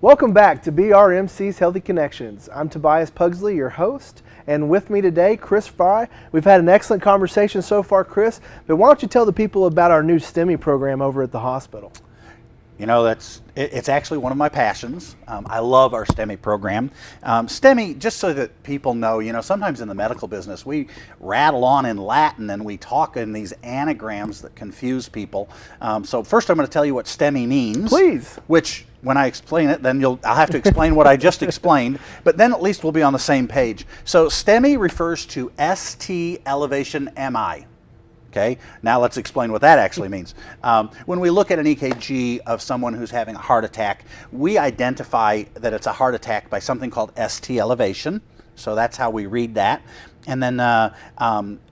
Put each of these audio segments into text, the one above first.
Welcome back to BRMC's Healthy Connections. I'm Tobias Pugsley, your host, and with me today, Chris Fry. We've had an excellent conversation so far, Chris, but why don't you tell the people about our new STEMI program over at the hospital? You know, it's actually one of my passions. I love our STEMI program. STEMI, just so that people know, sometimes in the medical business, we rattle on in Latin and we talk in these anagrams that confuse people. So first I'm going to tell you what STEMI means. Please. Which, when I explain it, then I'll have to explain what I just explained, but then at least we'll be on the same page. So STEMI refers to ST elevation MI. Okay, now let's explain what that actually means. When we look at an EKG of someone who's having a heart attack, we identify that it's a heart attack by something called ST elevation. So that's how we read that. And then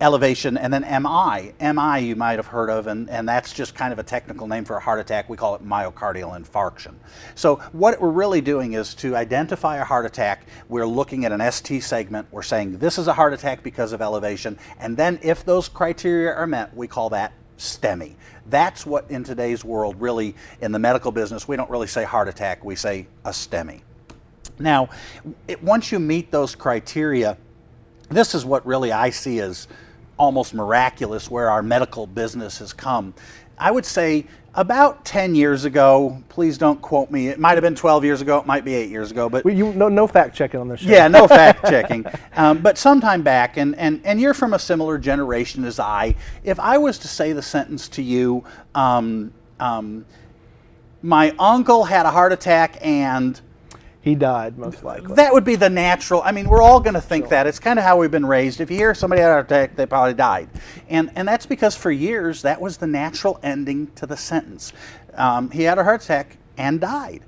elevation, and then MI. MI you might have heard of, and that's just kind of a technical name for a heart attack. We call it myocardial infarction. So what we're really doing is to identify a heart attack, we're looking at an ST segment, we're saying this is a heart attack because of elevation, and then if those criteria are met, we call that STEMI. That's what in today's world, really, in the medical business, we don't really say heart attack, we say a STEMI. Now, once you meet those criteria, this is what really I see as almost miraculous where our medical business has come. I would say about 10 years ago, please don't quote me, it might have been 12 years ago, it might be 8 years ago, but no fact checking on this show. Yeah, no fact checking. But sometime back, and you're from a similar generation as I, if I was to say the sentence to you, my uncle had a heart attack and he died, most likely. That would be the natural. I mean, we're all going to think that. It's kind of how we've been raised. If you hear somebody had a heart attack, they probably died. And that's because for years, that was the natural ending to the sentence. He had a heart attack and died.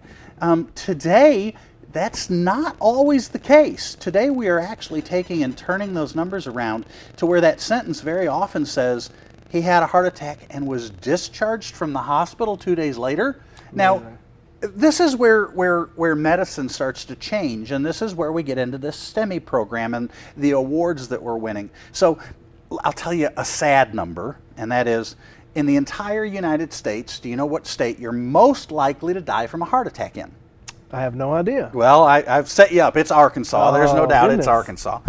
Today, that's not always the case. Today, we are actually taking and turning those numbers around to where that sentence very often says he had a heart attack and was discharged from the hospital 2 days later. Now, this is where medicine starts to change, and this is where we get into this STEMI program and the awards that we're winning. So I'll tell you a sad number, and that is, in the entire United States, do you know what state you're most likely to die from a heart attack in? I have no idea. Well, I've set you up. It's Arkansas. There's no doubt goodness. It's Arkansas.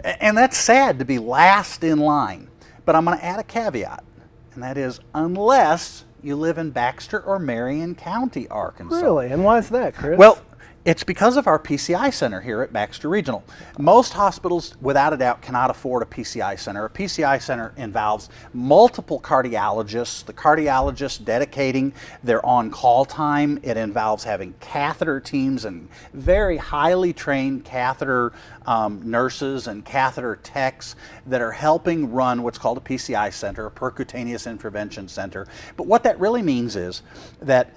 And that's sad to be last in line. But I'm going to add a caveat, and that is unless you live in Baxter or Marion County, Arkansas. Really? And why is that, Chris? Well, it's because of our PCI center here at Baxter Regional. Most hospitals, without a doubt, cannot afford a PCI center. A PCI center involves multiple cardiologists, the cardiologists dedicating their on-call time. It involves having catheter teams and very highly trained catheter nurses and catheter techs that are helping run what's called a PCI center, a percutaneous intervention center. But what that really means is that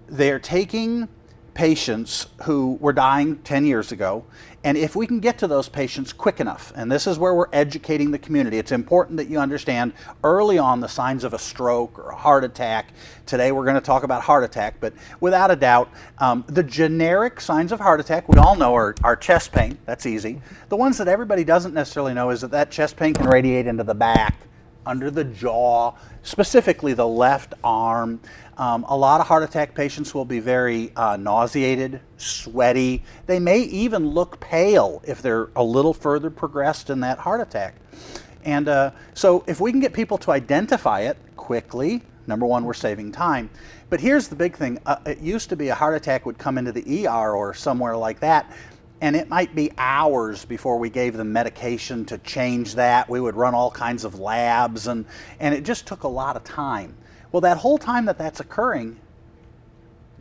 they're taking patients who were dying 10 years ago, and if we can get to those patients quick enough, and this is where we're educating the community, it's important that you understand early on the signs of a stroke or a heart attack. Today we're going to talk about heart attack, but without a doubt, the generic signs of heart attack, we all know are chest pain, that's easy. The ones that everybody doesn't necessarily know is that chest pain can radiate into the back, under the jaw, specifically the left arm. A lot of heart attack patients will be very nauseated, sweaty. They may even look pale if they're a little further progressed in that heart attack. And so if we can get people to identify it quickly, number one, we're saving time. But here's the big thing. It used to be a heart attack would come into the ER or somewhere like that, and it might be hours before we gave them medication to change that. We would run all kinds of labs, and it just took a lot of time. Well, that whole time that's occurring,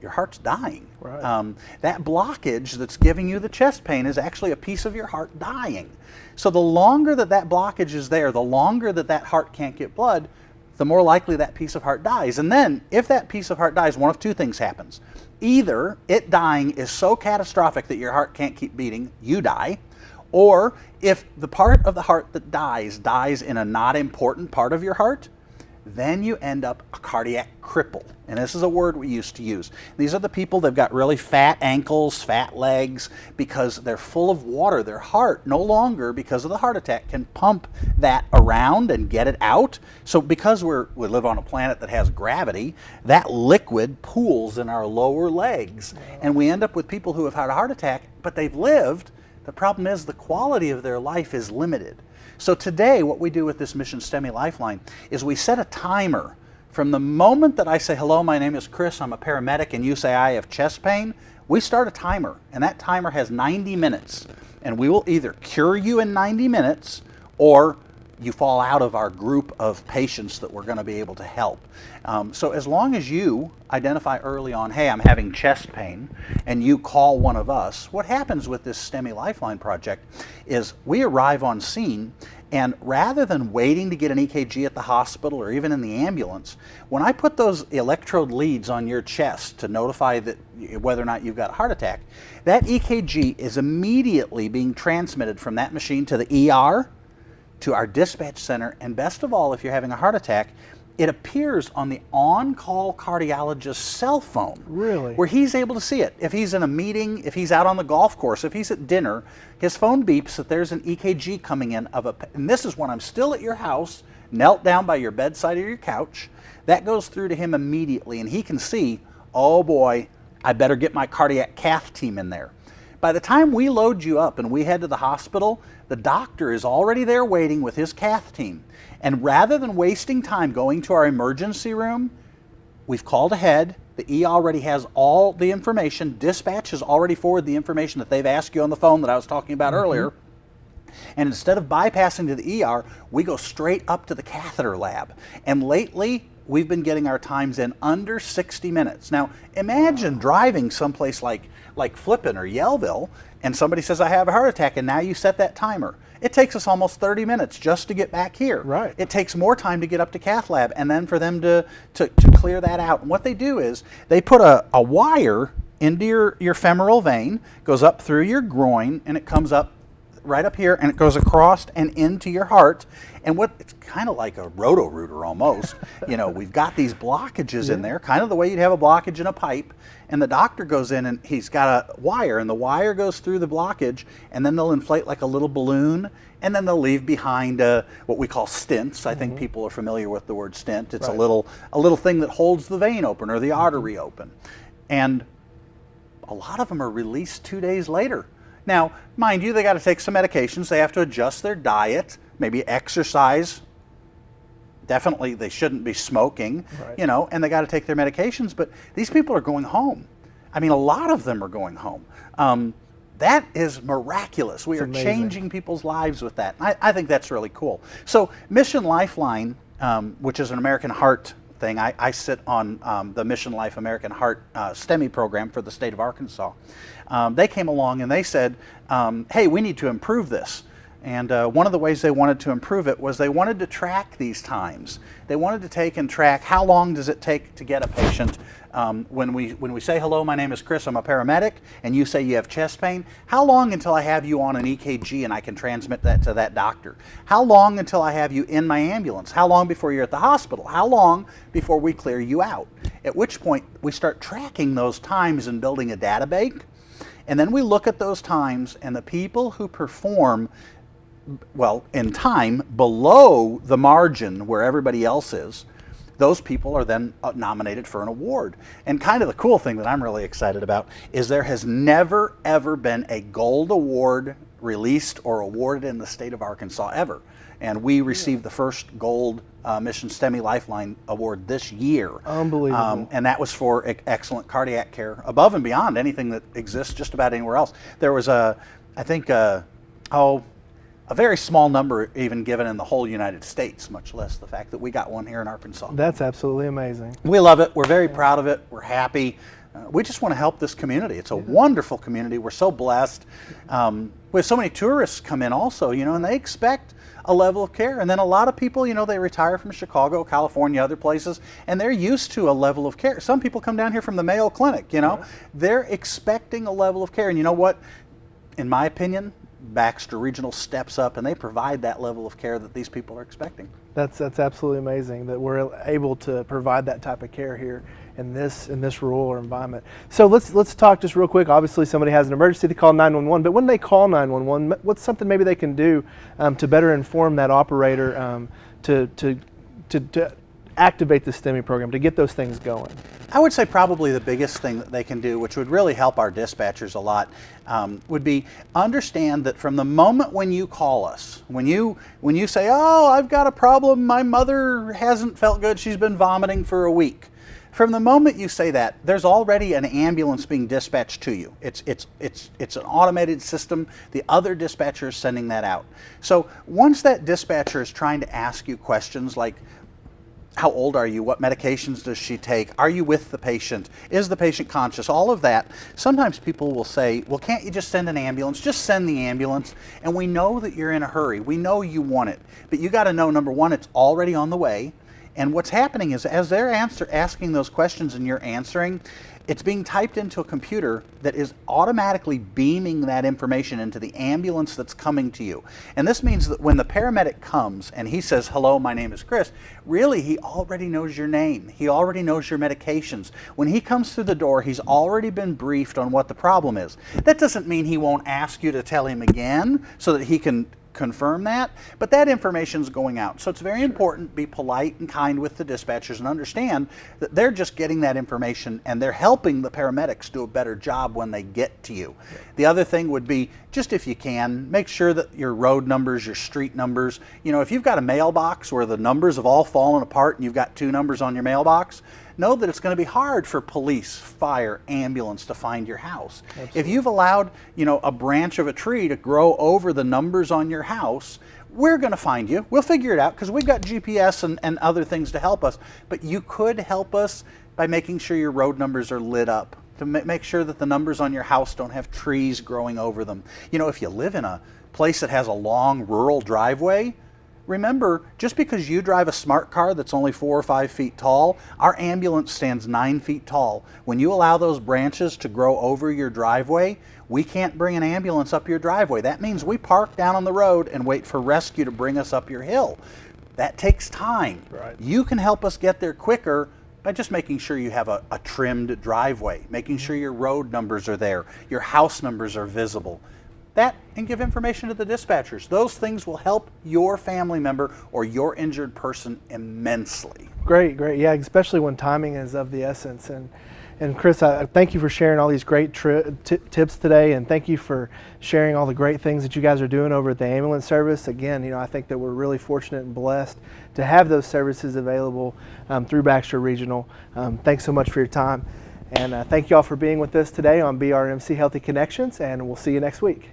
your heart's dying. Right. That blockage that's giving you the chest pain is actually a piece of your heart dying. So the longer that blockage is there, the longer that heart can't get blood, the more likely that piece of heart dies. And then, if that piece of heart dies, one of two things happens. Either it dying is so catastrophic that your heart can't keep beating, you die, or if the part of the heart that dies in a not important part of your heart, then you end up a cardiac cripple. And this is a word we used to use. These are the people that've got really fat ankles, fat legs, because they're full of water. Their heart no longer, because of the heart attack, can pump that around and get it out. So because we live on a planet that has gravity, that liquid pools in our lower legs. And we end up with people who have had a heart attack, but they've lived. The problem is the quality of their life is limited. So today, what we do with this Mission STEMI Lifeline is we set a timer. From the moment that I say, hello, my name is Chris, I'm a paramedic, and you say I have chest pain, we start a timer, and that timer has 90 minutes. And we will either cure you in 90 minutes, or you fall out of our group of patients that we're going to be able to help. So as long as you identify early on, hey, I'm having chest pain, and you call one of us, what happens with this STEMI Lifeline project is we arrive on scene, and rather than waiting to get an EKG at the hospital or even in the ambulance, when I put those electrode leads on your chest to notify that whether or not you've got a heart attack, that EKG is immediately being transmitted from that machine to the ER, to our dispatch center, and best of all, if you're having a heart attack, it appears on the on-call cardiologist's cell phone. Really? Where he's able to see it. If he's in a meeting, if he's out on the golf course, if he's at dinner, his phone beeps that there's an EKG coming in and this is when I'm still at your house, knelt down by your bedside or your couch. That goes through to him immediately, and he can see, oh boy, I better get my cardiac cath team in there. By the time we load you up and we head to the hospital, the doctor is already there waiting with his cath team. And rather than wasting time going to our emergency room, we've called ahead. The ER already has all the information. Dispatch has already forwarded the information that they've asked you on the phone that I was talking about earlier. And instead of bypassing to the ER, we go straight up to the catheter lab. And lately, we've been getting our times in under 60 minutes. Now, imagine driving someplace like Flippin or Yellville, and somebody says, I have a heart attack, and now you set that timer. It takes us almost 30 minutes just to get back here. Right. It takes more time to get up to cath lab, and then for them to clear that out. And what they do is they put a wire into your femoral vein, goes up through your groin, and it comes up right up here, and it goes across and into your heart. And it's kind of like a roto-rooter almost. You know, we've got these blockages in there, kind of the way you'd have a blockage in a pipe. And the doctor goes in and he's got a wire, and the wire goes through the blockage, and then they'll inflate like a little balloon, and then they'll leave behind what we call stents. I think people are familiar with the word stent. It's a little thing that holds the vein open or the artery open. And a lot of them are released 2 days later. Now, mind you, they got to take some medications. They have to adjust their diet, maybe exercise. Definitely, they shouldn't be smoking, you know, and they got to take their medications. But these people are going home. I mean, a lot of them are going home. That is miraculous. We are changing people's lives with that. I think that's really cool. So, Mission Lifeline, which is an American Heart thing, I sit on the Mission Life American Heart STEMI program for the state of Arkansas. They came along and they said, hey, we need to improve this. And one of the ways they wanted to improve it was they wanted to track these times. They wanted to take and track how long does it take to get a patient. When we say, hello, my name is Chris, I'm a paramedic, and you say you have chest pain, how long until I have you on an EKG and I can transmit that to that doctor? How long until I have you in my ambulance? How long before you're at the hospital? How long before we clear you out? At which point we start tracking those times and building a data bank. And then we look at those times, and the people who perform well, in time, below the margin where everybody else is, those people are then nominated for an award. And kind of the cool thing that I'm really excited about is there has never, ever been a gold award released or awarded in the state of Arkansas ever. And we received the first gold Mission STEMI Lifeline award this year. Unbelievable. And that was for excellent cardiac care, above and beyond anything that exists just about anywhere else. There was I think, a very small number even given in the whole United States, much less the fact that we got one here in Arkansas. That's absolutely amazing. We love it. We're very proud of it. We're happy. We just want to help this community. It's a wonderful community. We're so blessed. We have so many tourists come in also, you know, and they expect a level of care. And then a lot of people, you know, they retire from Chicago, California, other places, and they're used to a level of care. Some people come down here from the Mayo Clinic, you know. They're expecting a level of care. And you know what? In my opinion, Baxter Regional steps up and they provide that level of care that these people are expecting. That's absolutely amazing that we're able to provide that type of care here in this rural environment. So let's talk just real quick. Obviously, somebody has an emergency, they call 911. But when they call 911, what's something maybe they can do to better inform that operator to activate the STEMI program, to get those things going? I would say probably the biggest thing that they can do, which would really help our dispatchers a lot, would be understand that from the moment when you call us, when you say, oh, I've got a problem, my mother hasn't felt good, she's been vomiting for a week. From the moment you say that, there's already an ambulance being dispatched to you. It's an automated system. The other dispatcher is sending that out. So once that dispatcher is trying to ask you questions like, how old are you? What medications does she take? Are you with the patient? Is the patient conscious? All of that. Sometimes people will say, well, can't you just send an ambulance? Just send the ambulance. And we know that you're in a hurry. We know you want it. But you got to know, number one, it's already on the way. And what's happening is as they're asking those questions and you're answering, it's being typed into a computer that is automatically beaming that information into the ambulance that's coming to you. And this means that when the paramedic comes and he says, hello, my name is Chris, really he already knows your name. He already knows your medications. When he comes through the door, he's already been briefed on what the problem is. That doesn't mean he won't ask you to tell him again so that he can confirm that, but that information is going out. So it's very important to be polite and kind with the dispatchers and understand that they're just getting that information and they're helping the paramedics do a better job when they get to you. The other thing would be, just if you can, make sure that your road numbers, your street numbers, if you've got a mailbox where the numbers have all fallen apart and you've got 2 numbers on your mailbox, know that it's going to be hard for police, fire, ambulance to find your house. Absolutely. If you've allowed, a branch of a tree to grow over the numbers on your house, we're going to find you. We'll figure it out because we've got GPS and other things to help us. But you could help us by making sure your road numbers are lit up, to make sure that the numbers on your house don't have trees growing over them. If you live in a place that has a long rural driveway, remember, just because you drive a smart car that's only 4 or 5 feet tall, our ambulance stands 9 feet tall. When you allow those branches to grow over your driveway, we can't bring an ambulance up your driveway. That means we park down on the road and wait for rescue to bring us up your hill. That takes time. Right. You can help us get there quicker by just making sure you have a trimmed driveway, making sure your road numbers are there, your house numbers are visible. That and give information to the dispatchers. Those things will help your family member or your injured person immensely. Great. Yeah, especially when timing is of the essence. And Chris, I thank you for sharing all these great tips today, and thank you for sharing all the great things that you guys are doing over at the ambulance service. Again, I think that we're really fortunate and blessed to have those services available through Baxter Regional. Thanks so much for your time. And thank you all for being with us today on BRMC Healthy Connections, and we'll see you next week.